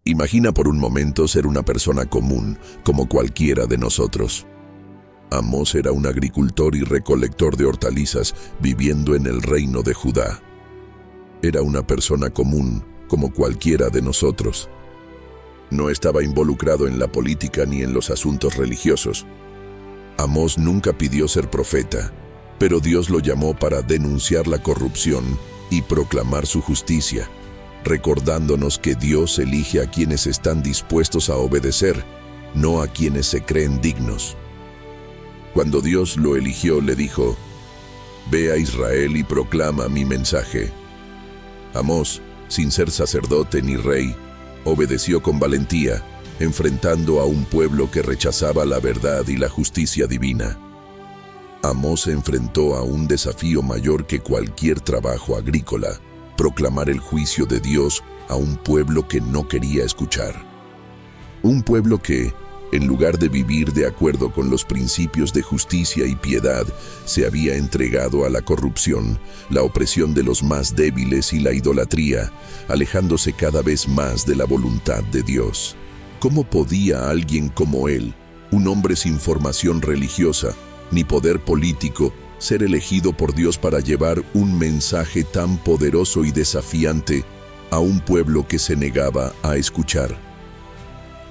Imagina por un momento ser una persona común, como cualquiera de nosotros. Amós era un agricultor y recolector de hortalizas viviendo en el reino de Judá. Era una persona común, como cualquiera de nosotros. No estaba involucrado en la política ni en los asuntos religiosos. Amós nunca pidió ser profeta, pero Dios lo llamó para denunciar la corrupción y proclamar su justicia, recordándonos que Dios elige a quienes están dispuestos a obedecer, no a quienes se creen dignos. Cuando Dios lo eligió, le dijo: «Ve a Israel y proclama mi mensaje». Amós, sin ser sacerdote ni rey, obedeció con valentía, enfrentando a un pueblo que rechazaba la verdad y la justicia divina. Amós se enfrentó a un desafío mayor que cualquier trabajo agrícola: proclamar el juicio de Dios a un pueblo que no quería escuchar. Un pueblo que, en lugar de vivir de acuerdo con los principios de justicia y piedad, se había entregado a la corrupción, la opresión de los más débiles y la idolatría, alejándose cada vez más de la voluntad de Dios. ¿Cómo podía alguien como él, un hombre sin formación religiosa ni poder político, ser elegido por Dios para llevar un mensaje tan poderoso y desafiante a un pueblo que se negaba a escuchar?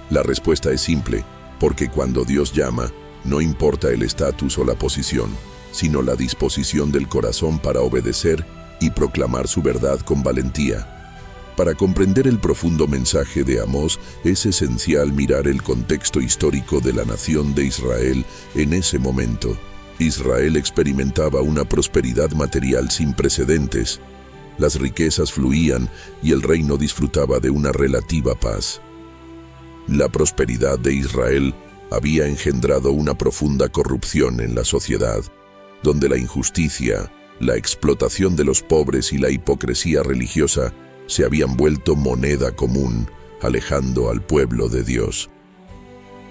La respuesta es simple, porque cuando Dios llama, no importa el estatus o la posición, sino la disposición del corazón para obedecer y proclamar su verdad con valentía. Para comprender el profundo mensaje de Amós, es esencial mirar el contexto histórico de la nación de Israel en ese momento. Israel experimentaba una prosperidad material sin precedentes. Las riquezas fluían y el reino disfrutaba de una relativa paz. La prosperidad de Israel había engendrado una profunda corrupción en la sociedad, donde la injusticia, la explotación de los pobres y la hipocresía religiosa se habían vuelto moneda común, alejando al pueblo de Dios.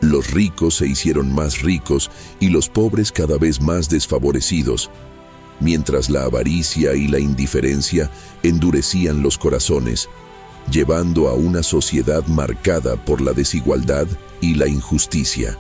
Los ricos se hicieron más ricos y los pobres cada vez más desfavorecidos, mientras la avaricia y la indiferencia endurecían los corazones, llevando a una sociedad marcada por la desigualdad y la injusticia.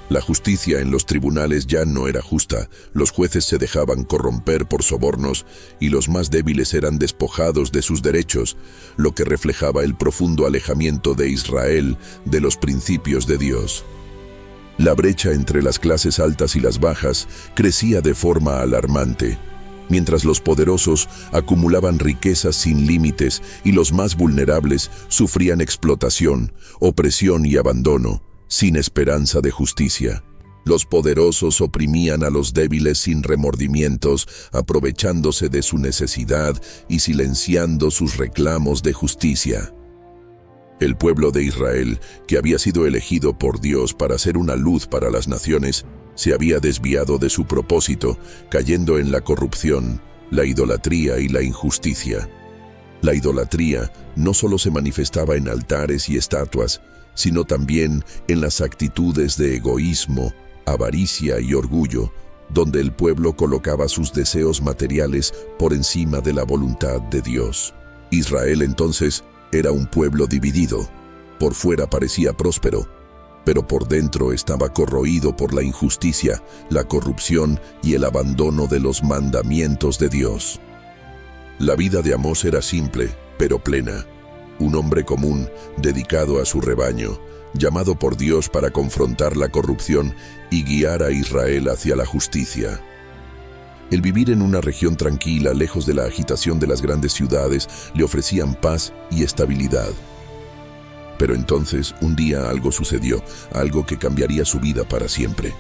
La justicia en los tribunales ya no era justa, los jueces se dejaban corromper por sobornos y los más débiles eran despojados de sus derechos, lo que reflejaba el profundo alejamiento de Israel de los principios de Dios. La brecha entre las clases altas y las bajas crecía de forma alarmante, mientras los poderosos acumulaban riquezas sin límites y los más vulnerables sufrían explotación, opresión y abandono, sin esperanza de justicia. Los poderosos oprimían a los débiles sin remordimientos, aprovechándose de su necesidad y silenciando sus reclamos de justicia. El pueblo de Israel, que había sido elegido por Dios para ser una luz para las naciones, se había desviado de su propósito, cayendo en la corrupción, la idolatría y la injusticia. La idolatría no solo se manifestaba en altares y estatuas, sino también en las actitudes de egoísmo, avaricia y orgullo, donde el pueblo colocaba sus deseos materiales por encima de la voluntad de Dios. Israel entonces era un pueblo dividido. Por fuera parecía próspero, pero por dentro estaba corroído por la injusticia, la corrupción y el abandono de los mandamientos de Dios. La vida de Amós era simple, pero plena. Un hombre común, dedicado a su rebaño, llamado por Dios para confrontar la corrupción y guiar a Israel hacia la justicia. El vivir en una región tranquila, lejos de la agitación de las grandes ciudades, le ofrecían paz y estabilidad. Pero entonces, un día algo sucedió, algo que cambiaría su vida para siempre.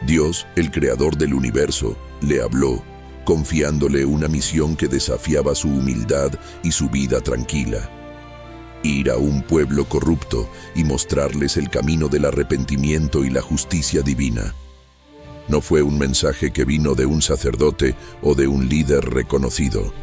Dios, el creador del universo, le habló, confiándole una misión que desafiaba su humildad y su vida tranquila. Ir a un pueblo corrupto y mostrarles el camino del arrepentimiento y la justicia divina. No fue un mensaje que vino de un sacerdote o de un líder reconocido,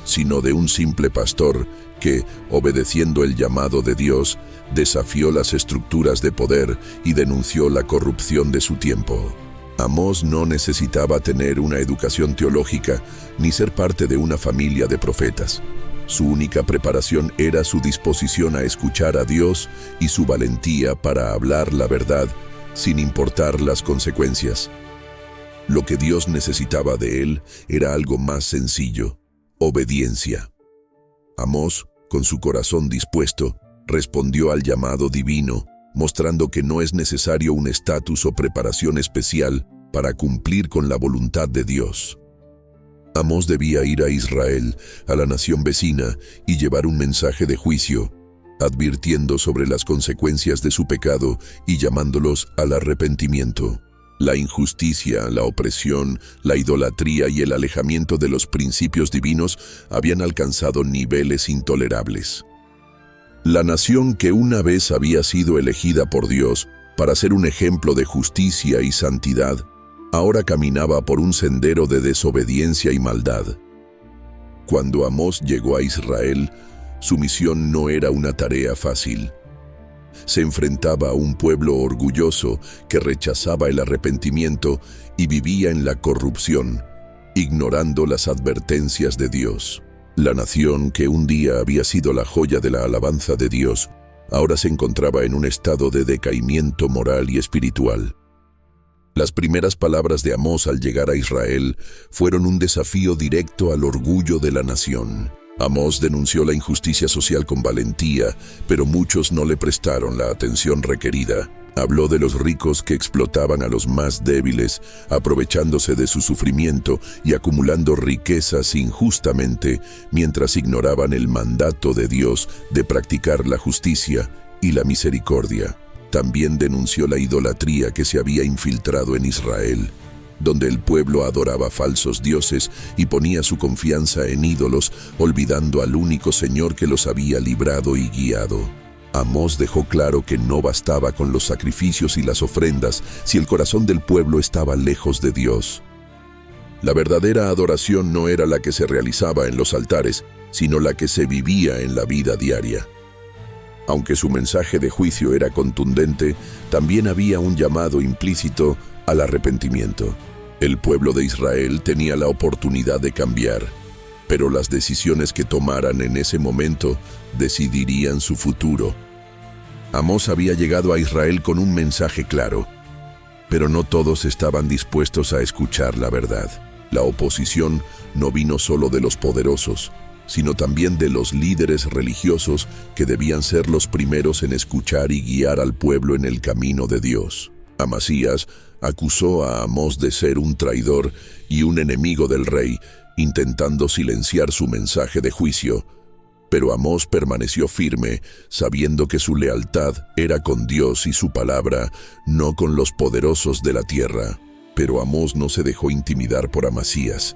sino de un simple pastor que, obedeciendo el llamado de Dios, desafió las estructuras de poder y denunció la corrupción de su tiempo. Amós no necesitaba tener una educación teológica ni ser parte de una familia de profetas. Su única preparación era su disposición a escuchar a Dios y su valentía para hablar la verdad, sin importar las consecuencias. Lo que Dios necesitaba de él era algo más sencillo: obediencia. Amós, con su corazón dispuesto, respondió al llamado divino, mostrando que no es necesario un estatus o preparación especial para cumplir con la voluntad de Dios. Amós debía ir a Israel, a la nación vecina, y llevar un mensaje de juicio, advirtiendo sobre las consecuencias de su pecado y llamándolos al arrepentimiento. La injusticia, la opresión, la idolatría y el alejamiento de los principios divinos habían alcanzado niveles intolerables. La nación que una vez había sido elegida por Dios para ser un ejemplo de justicia y santidad, ahora caminaba por un sendero de desobediencia y maldad. Cuando Amós llegó a Israel, su misión no era una tarea fácil. Se enfrentaba a un pueblo orgulloso que rechazaba el arrepentimiento y vivía en la corrupción, ignorando las advertencias de Dios. La nación que un día había sido la joya de la alabanza de Dios, ahora se encontraba en un estado de decaimiento moral y espiritual. Las primeras palabras de Amós al llegar a Israel fueron un desafío directo al orgullo de la nación. Amós denunció la injusticia social con valentía, pero muchos no le prestaron la atención requerida. Habló de los ricos que explotaban a los más débiles, aprovechándose de su sufrimiento y acumulando riquezas injustamente, mientras ignoraban el mandato de Dios de practicar la justicia y la misericordia. También denunció la idolatría que se había infiltrado en Israel, donde el pueblo adoraba falsos dioses y ponía su confianza en ídolos, olvidando al único Señor que los había librado y guiado. Amós dejó claro que no bastaba con los sacrificios y las ofrendas si el corazón del pueblo estaba lejos de Dios. La verdadera adoración no era la que se realizaba en los altares, sino la que se vivía en la vida diaria. Aunque su mensaje de juicio era contundente, también había un llamado implícito al arrepentimiento. El pueblo de Israel tenía la oportunidad de cambiar, pero las decisiones que tomaran en ese momento decidirían su futuro. Amós había llegado a Israel con un mensaje claro, pero no todos estaban dispuestos a escuchar la verdad. La oposición no vino solo de los poderosos, sino también de los líderes religiosos que debían ser los primeros en escuchar y guiar al pueblo en el camino de Dios. Amasías acusó a Amós de ser un traidor y un enemigo del rey, intentando silenciar su mensaje de juicio. Pero Amós permaneció firme, sabiendo que su lealtad era con Dios y su palabra, no con los poderosos de la tierra. Pero Amós no se dejó intimidar por Amasías.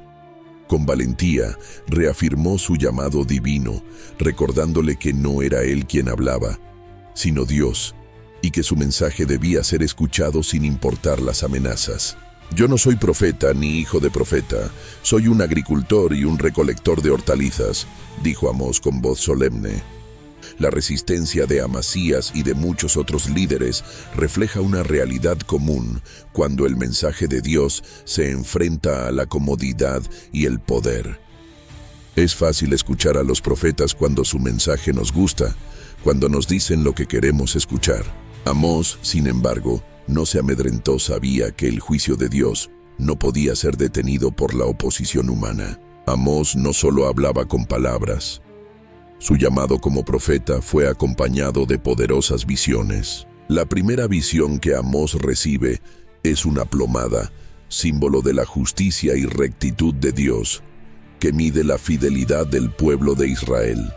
Con valentía, reafirmó su llamado divino, recordándole que no era él quien hablaba, sino Dios, y que su mensaje debía ser escuchado sin importar las amenazas. «Yo no soy profeta ni hijo de profeta, soy un agricultor y un recolector de hortalizas», dijo Amós con voz solemne. La resistencia de Amasías y de muchos otros líderes refleja una realidad común cuando el mensaje de Dios se enfrenta a la comodidad y el poder. Es fácil escuchar a los profetas cuando su mensaje nos gusta, cuando nos dicen lo que queremos escuchar. Amós, sin embargo, no se amedrentó, sabía que el juicio de Dios no podía ser detenido por la oposición humana. Amós no solo hablaba con palabras. Su llamado como profeta fue acompañado de poderosas visiones. La primera visión que Amós recibe es una plomada, símbolo de la justicia y rectitud de Dios, que mide la fidelidad del pueblo de Israel.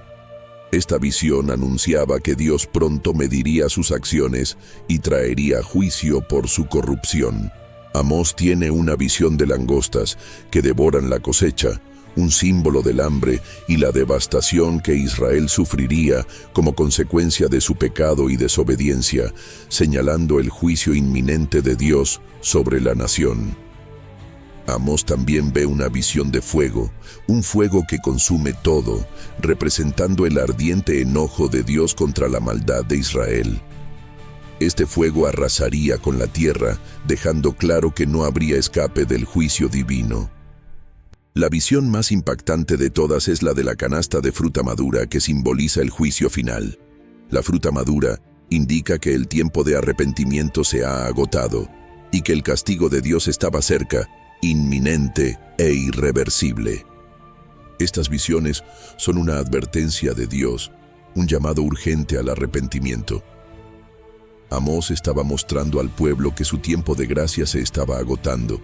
Esta visión anunciaba que Dios pronto mediría sus acciones y traería juicio por su corrupción. Amós tiene una visión de langostas que devoran la cosecha, un símbolo del hambre y la devastación que Israel sufriría como consecuencia de su pecado y desobediencia, señalando el juicio inminente de Dios sobre la nación. Amós también ve una visión de fuego, un fuego que consume todo, representando el ardiente enojo de Dios contra la maldad de Israel. Este fuego arrasaría con la tierra, dejando claro que no habría escape del juicio divino. La visión más impactante de todas es la de la canasta de fruta madura que simboliza el juicio final. La fruta madura indica que el tiempo de arrepentimiento se ha agotado y que el castigo de Dios estaba cerca, inminente e irreversible. Estas visiones son una advertencia de Dios, un llamado urgente al arrepentimiento. Amós estaba mostrando al pueblo que su tiempo de gracia se estaba agotando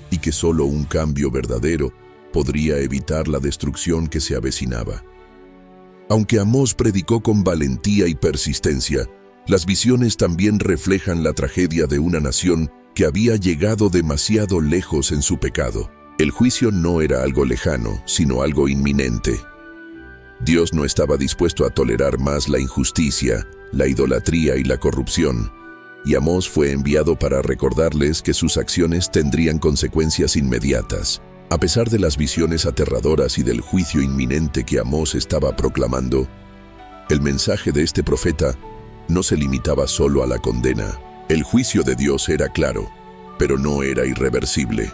y que solo un cambio verdadero podría evitar la destrucción que se avecinaba. Aunque Amós predicó con valentía y persistencia, las visiones también reflejan la tragedia de una nación que había llegado demasiado lejos en su pecado. El juicio no era algo lejano, sino algo inminente. Dios no estaba dispuesto a tolerar más la injusticia, la idolatría y la corrupción, y Amós fue enviado para recordarles que sus acciones tendrían consecuencias inmediatas. A pesar de las visiones aterradoras y del juicio inminente que Amós estaba proclamando, el mensaje de este profeta no se limitaba solo a la condena. El juicio de Dios era claro, pero no era irreversible.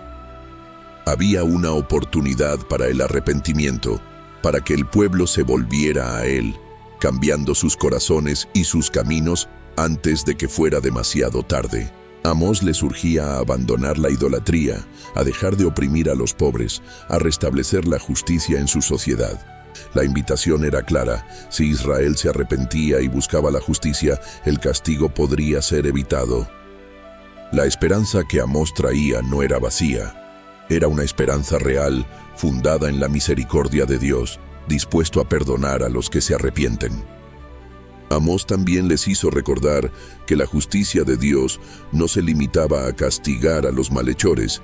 Había una oportunidad para el arrepentimiento, para que el pueblo se volviera a Él, cambiando sus corazones y sus caminos antes de que fuera demasiado tarde. Amós les urgía a abandonar la idolatría, a dejar de oprimir a los pobres, a restablecer la justicia en su sociedad. La invitación era clara: si Israel se arrepentía y buscaba la justicia, el castigo podría ser evitado. La esperanza que Amós traía no era vacía. Era una esperanza real, fundada en la misericordia de Dios, dispuesto a perdonar a los que se arrepienten. Amós también les hizo recordar que la justicia de Dios no se limitaba a castigar a los malhechores,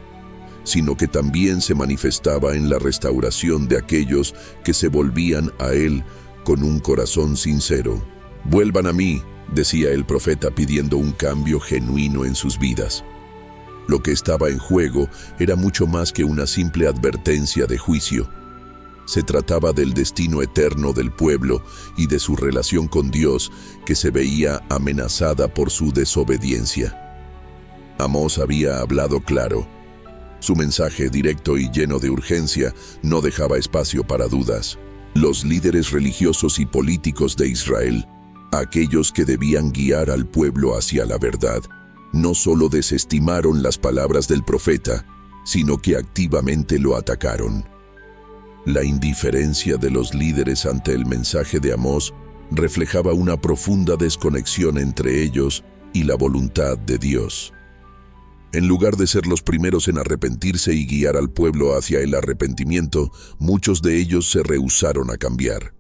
sino que también se manifestaba en la restauración de aquellos que se volvían a Él con un corazón sincero. «Vuelvan a mí», decía el profeta, pidiendo un cambio genuino en sus vidas. Lo que estaba en juego era mucho más que una simple advertencia de juicio. Se trataba del destino eterno del pueblo y de su relación con Dios, que se veía amenazada por su desobediencia. Amós había hablado claro. Su mensaje, directo y lleno de urgencia, no dejaba espacio para dudas. Los líderes religiosos y políticos de Israel, aquellos que debían guiar al pueblo hacia la verdad, no solo desestimaron las palabras del profeta, sino que activamente lo atacaron. La indiferencia de los líderes ante el mensaje de Amós reflejaba una profunda desconexión entre ellos y la voluntad de Dios. En lugar de ser los primeros en arrepentirse y guiar al pueblo hacia el arrepentimiento, muchos de ellos se rehúsaron a cambiar.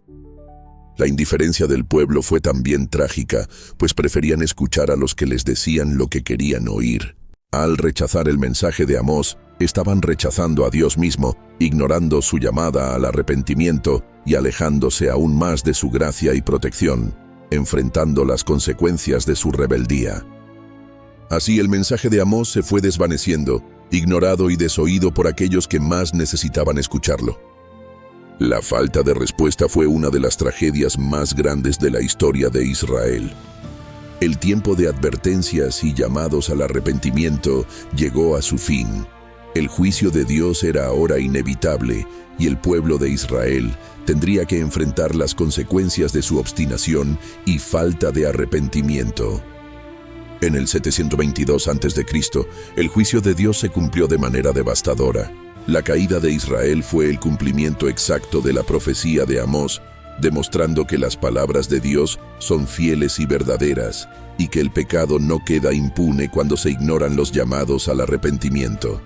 La indiferencia del pueblo fue también trágica, pues preferían escuchar a los que les decían lo que querían oír. Al rechazar el mensaje de Amós, estaban rechazando a Dios mismo, ignorando su llamada al arrepentimiento y alejándose aún más de su gracia y protección, enfrentando las consecuencias de su rebeldía. Así el mensaje de Amós se fue desvaneciendo, ignorado y desoído por aquellos que más necesitaban escucharlo. La falta de respuesta fue una de las tragedias más grandes de la historia de Israel. El tiempo de advertencias y llamados al arrepentimiento llegó a su fin. El juicio de Dios era ahora inevitable y el pueblo de Israel tendría que enfrentar las consecuencias de su obstinación y falta de arrepentimiento. En el 722 a.C., el juicio de Dios se cumplió de manera devastadora. La caída de Israel fue el cumplimiento exacto de la profecía de Amós, demostrando que las palabras de Dios son fieles y verdaderas, y que el pecado no queda impune cuando se ignoran los llamados al arrepentimiento.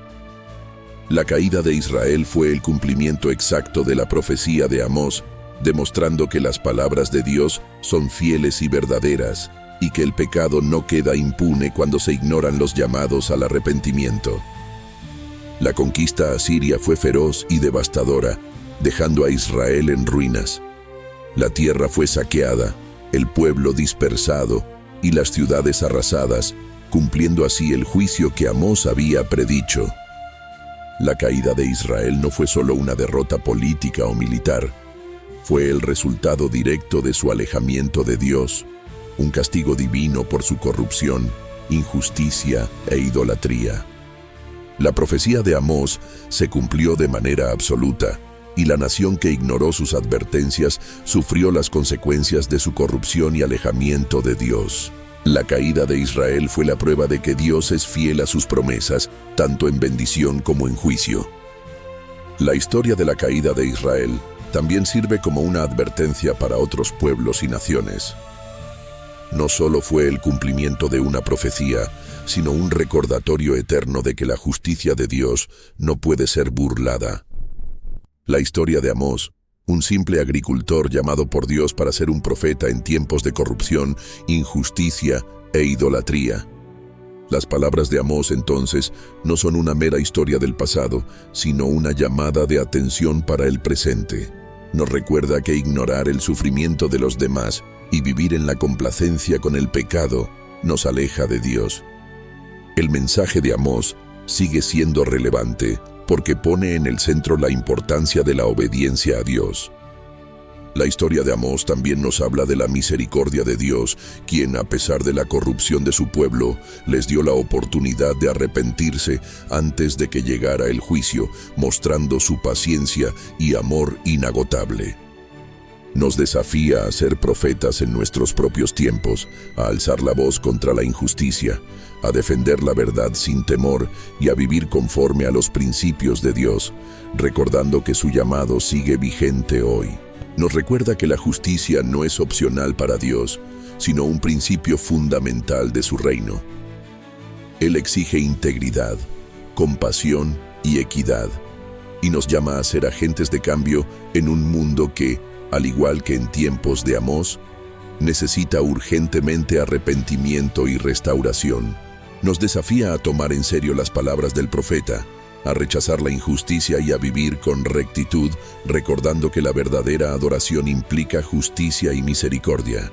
La caída de Israel fue el cumplimiento exacto de la profecía de Amós, demostrando que las palabras de Dios son fieles y verdaderas, y que el pecado no queda impune cuando se ignoran los llamados al arrepentimiento. La conquista asiria fue feroz y devastadora, dejando a Israel en ruinas. La tierra fue saqueada, el pueblo dispersado y las ciudades arrasadas, cumpliendo así el juicio que Amós había predicho. La caída de Israel no fue solo una derrota política o militar, fue el resultado directo de su alejamiento de Dios, un castigo divino por su corrupción, injusticia e idolatría. La profecía de Amós se cumplió de manera absoluta, y la nación que ignoró sus advertencias sufrió las consecuencias de su corrupción y alejamiento de Dios. La caída de Israel fue la prueba de que Dios es fiel a sus promesas, tanto en bendición como en juicio. La historia de la caída de Israel también sirve como una advertencia para otros pueblos y naciones. No solo fue el cumplimiento de una profecía, sino un recordatorio eterno de que la justicia de Dios no puede ser burlada. La historia de Amós, un simple agricultor llamado por Dios para ser un profeta en tiempos de corrupción, injusticia e idolatría. Las palabras de Amós entonces no son una mera historia del pasado, sino una llamada de atención para el presente. Nos recuerda que ignorar el sufrimiento de los demás y vivir en la complacencia con el pecado nos aleja de Dios. El mensaje de Amós sigue siendo relevante porque pone en el centro la importancia de la obediencia a Dios. La historia de Amós también nos habla de la misericordia de Dios, quien, a pesar de la corrupción de su pueblo, les dio la oportunidad de arrepentirse antes de que llegara el juicio, mostrando su paciencia y amor inagotable. Nos desafía a ser profetas en nuestros propios tiempos, a alzar la voz contra la injusticia, a defender la verdad sin temor y a vivir conforme a los principios de Dios, recordando que su llamado sigue vigente hoy. Nos recuerda que la justicia no es opcional para Dios, sino un principio fundamental de su reino. Él exige integridad, compasión y equidad, y nos llama a ser agentes de cambio en un mundo que, al igual que en tiempos de Amós, necesita urgentemente arrepentimiento y restauración. Nos desafía a tomar en serio las palabras del profeta, a rechazar la injusticia y a vivir con rectitud, recordando que la verdadera adoración implica justicia y misericordia.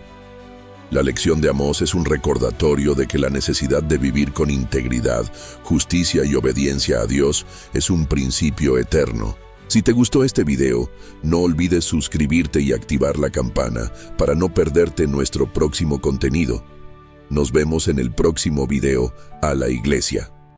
La lección de Amós es un recordatorio de que la necesidad de vivir con integridad, justicia y obediencia a Dios es un principio eterno. Si te gustó este video, no olvides suscribirte y activar la campana para no perderte nuestro próximo contenido. Nos vemos en el próximo video. A la iglesia.